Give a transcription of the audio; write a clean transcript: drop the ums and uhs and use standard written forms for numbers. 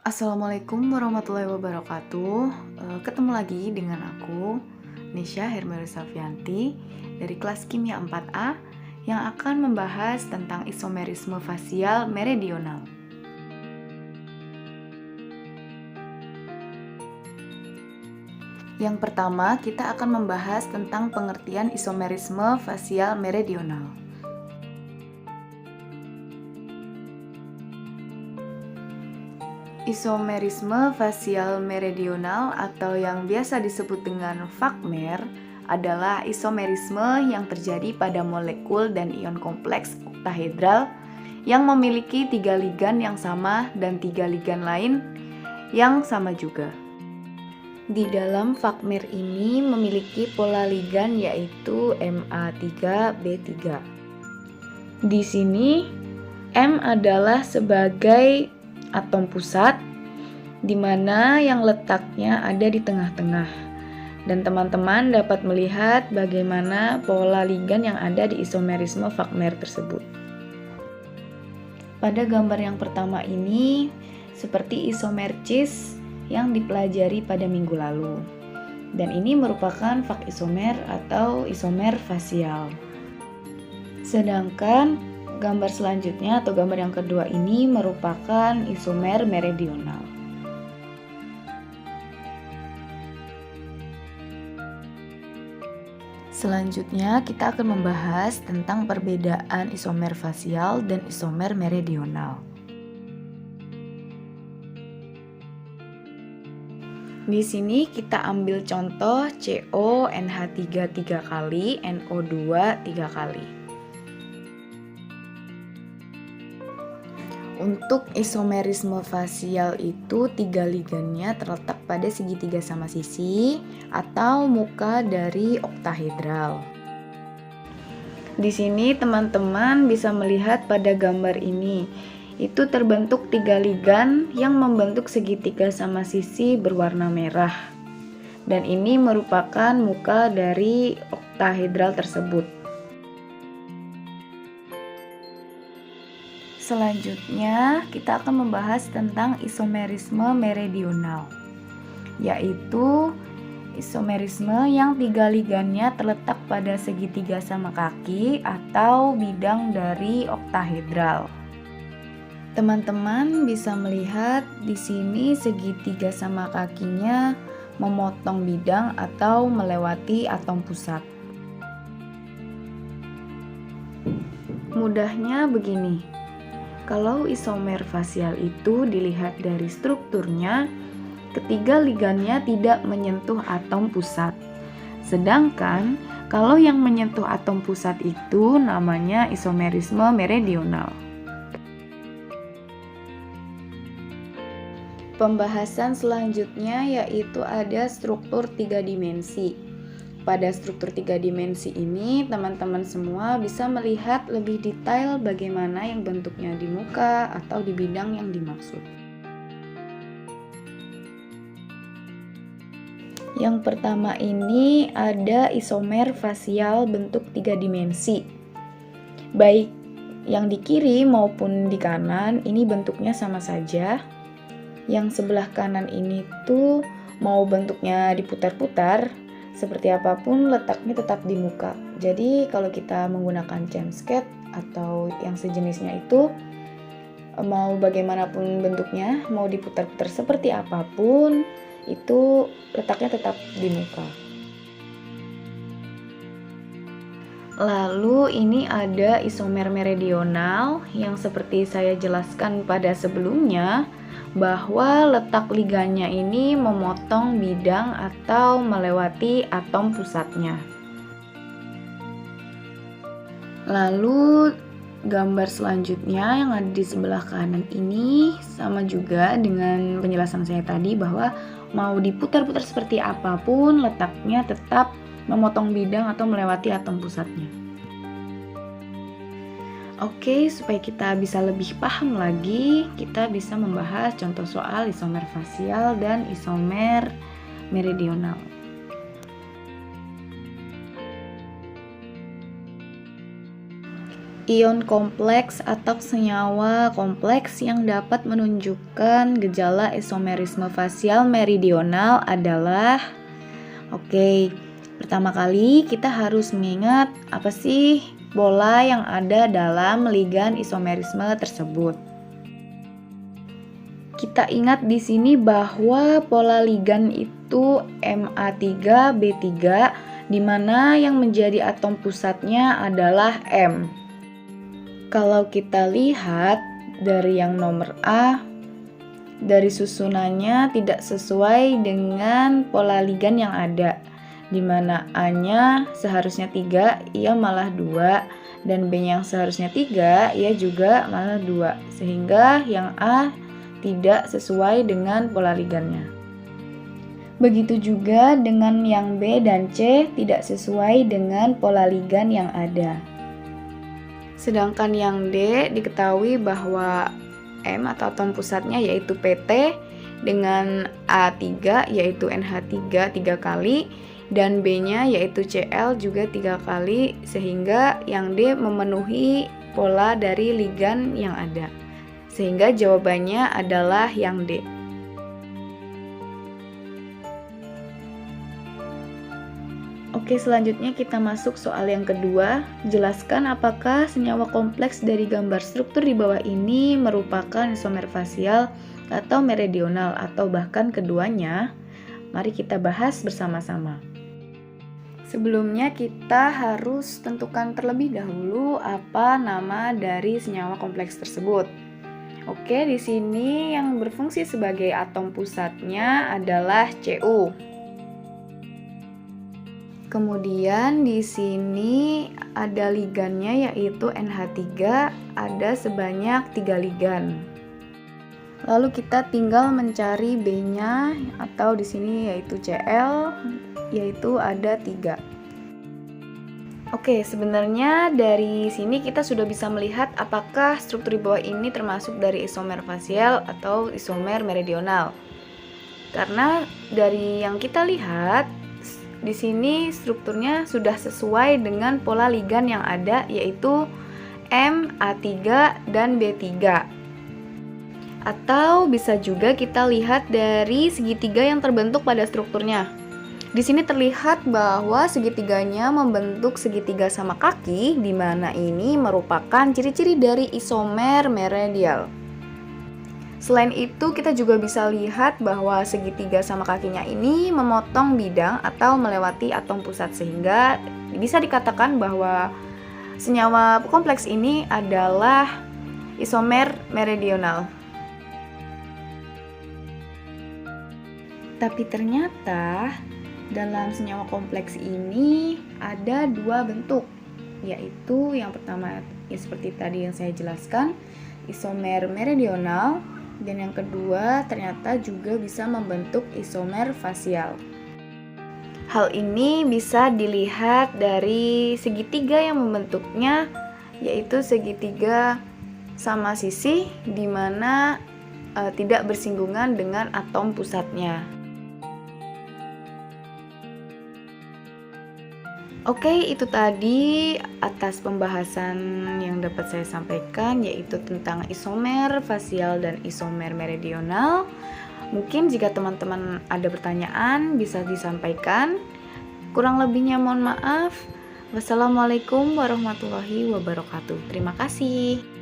Assalamualaikum warahmatullahi wabarakatuh. Ketemu lagi dengan aku, Nisha Hermel Safianti dari kelas Kimia 4A yang akan membahas tentang isomerisme fasial meridional. Yang pertama, kita akan membahas tentang pengertian isomerisme fasial meridional. Isomerisme fasial meridional atau yang biasa disebut dengan FAKMER adalah isomerisme yang terjadi pada molekul dan ion kompleks oktahedral yang memiliki 3 ligan yang sama dan 3 ligan lain yang sama juga. Di dalam FAKMER ini memiliki pola ligan yaitu Ma3B3. Di sini M adalah sebagai atom pusat, di mana yang letaknya ada di tengah-tengah. Dan teman-teman dapat melihat bagaimana pola ligan yang ada di isomerisme FAKMER tersebut. Pada gambar yang pertama ini, seperti isomer cis yang dipelajari pada minggu lalu. Dan ini merupakan FAK isomer atau isomer fasial. Sedangkan gambar selanjutnya atau gambar yang kedua ini merupakan isomer meridional. Selanjutnya kita akan membahas tentang perbedaan isomer fasial dan isomer meridional. Di sini kita ambil contoh CONH3 3 kali, NO2 3 kali. Untuk isomerisme fasial itu 3 ligannya terletak pada segitiga sama sisi atau muka dari oktahedral. Di sini teman-teman bisa melihat pada gambar ini, itu terbentuk 3 ligan yang membentuk segitiga sama sisi berwarna merah. Dan ini merupakan muka dari oktahedral tersebut. Selanjutnya, kita akan membahas tentang isomerisme meridional, yaitu isomerisme yang 3 ligannya terletak pada segitiga sama kaki atau bidang dari oktahedral. Teman-teman bisa melihat di sini segitiga sama kakinya memotong bidang atau melewati atom pusat. Mudahnya begini. Kalau isomer fasial itu dilihat dari strukturnya, ketiga ligannya tidak menyentuh atom pusat. Sedangkan kalau yang menyentuh atom pusat itu namanya isomerisme meridional. Pembahasan selanjutnya yaitu ada struktur 3 dimensi. Pada struktur 3 dimensi ini, teman-teman semua bisa melihat lebih detail bagaimana yang bentuknya di muka atau di bidang yang dimaksud. Yang pertama ini ada isomer fasial bentuk 3 dimensi. Baik yang di kiri maupun di kanan ini bentuknya sama saja. Yang sebelah kanan ini tuh mau bentuknya diputar-putar, seperti apapun letaknya tetap di muka. Jadi kalau kita menggunakan chamskate atau yang sejenisnya itu, mau bagaimanapun bentuknya, mau diputar-putar seperti apapun, itu letaknya tetap di muka. Lalu ini ada isomer meridional yang seperti saya jelaskan pada sebelumnya, bahwa letak ligannya ini memotong bidang atau melewati atom pusatnya. Lalu gambar selanjutnya yang ada di sebelah kanan ini sama juga dengan penjelasan saya tadi, bahwa mau diputar-putar seperti apapun letaknya tetap memotong bidang atau melewati atom pusatnya. Oke, supaya kita bisa lebih paham lagi, kita bisa membahas contoh soal isomer fasial dan isomer meridional. Ion kompleks atau senyawa kompleks yang dapat menunjukkan gejala isomerisme fasial meridional adalah pertama kali kita harus mengingat apa sih pola yang ada dalam ligan isomerisme tersebut. Kita ingat di sini bahwa pola ligan itu Ma3B3 di mana yang menjadi atom pusatnya adalah M. Kalau kita lihat dari yang nomor A, dari susunannya tidak sesuai dengan pola ligan yang ada, di mana A-nya seharusnya 3, ia malah 2, dan B yang seharusnya 3, ia juga malah 2, sehingga yang A tidak sesuai dengan pola ligannya. Begitu juga dengan yang B dan C tidak sesuai dengan pola ligan yang ada. Sedangkan yang D diketahui bahwa M atau atom pusatnya yaitu PT dengan A3 yaitu NH3 3 kali dan B-nya yaitu Cl juga 3 kali, sehingga yang D memenuhi pola dari ligan yang ada. Sehingga jawabannya adalah yang D. Oke, selanjutnya kita masuk soal yang kedua. Jelaskan apakah senyawa kompleks dari gambar struktur di bawah ini merupakan isomer fasial atau meridional atau bahkan keduanya. Mari kita bahas bersama-sama. Sebelumnya kita harus tentukan terlebih dahulu apa nama dari senyawa kompleks tersebut. Oke, di sini yang berfungsi sebagai atom pusatnya adalah Cu. Kemudian di sini ada ligannya yaitu NH3, ada sebanyak 3 ligan. Lalu kita tinggal mencari B-nya atau di sini yaitu Cl, yaitu ada 3. Oke, sebenarnya dari sini kita sudah bisa melihat apakah struktur di bawah ini termasuk dari isomer fasial atau isomer meridional. Karena dari yang kita lihat di sini strukturnya sudah sesuai dengan pola ligan yang ada yaitu M, A3, dan B3. Atau bisa juga kita lihat dari segitiga yang terbentuk pada strukturnya. Di sini terlihat bahwa segitiganya membentuk segitiga sama kaki, di mana ini merupakan ciri-ciri dari isomer meredial. Selain itu, kita juga bisa lihat bahwa segitiga sama kakinya ini memotong bidang atau melewati atom pusat, sehingga bisa dikatakan bahwa senyawa kompleks ini adalah isomer meridional. Tapi ternyata dalam senyawa kompleks ini ada 2 bentuk, yaitu yang pertama ya seperti tadi yang saya jelaskan, isomer meridional, dan yang kedua ternyata juga bisa membentuk isomer fasial. Hal ini bisa dilihat dari segitiga yang membentuknya, yaitu segitiga sama sisi di mana tidak bersinggungan dengan atom pusatnya. Oke, itu tadi atas pembahasan yang dapat saya sampaikan, yaitu tentang isomer fasial dan isomer meridional. Mungkin jika teman-teman ada pertanyaan bisa disampaikan. Kurang lebihnya mohon maaf. Wassalamualaikum warahmatullahi wabarakatuh. Terima kasih.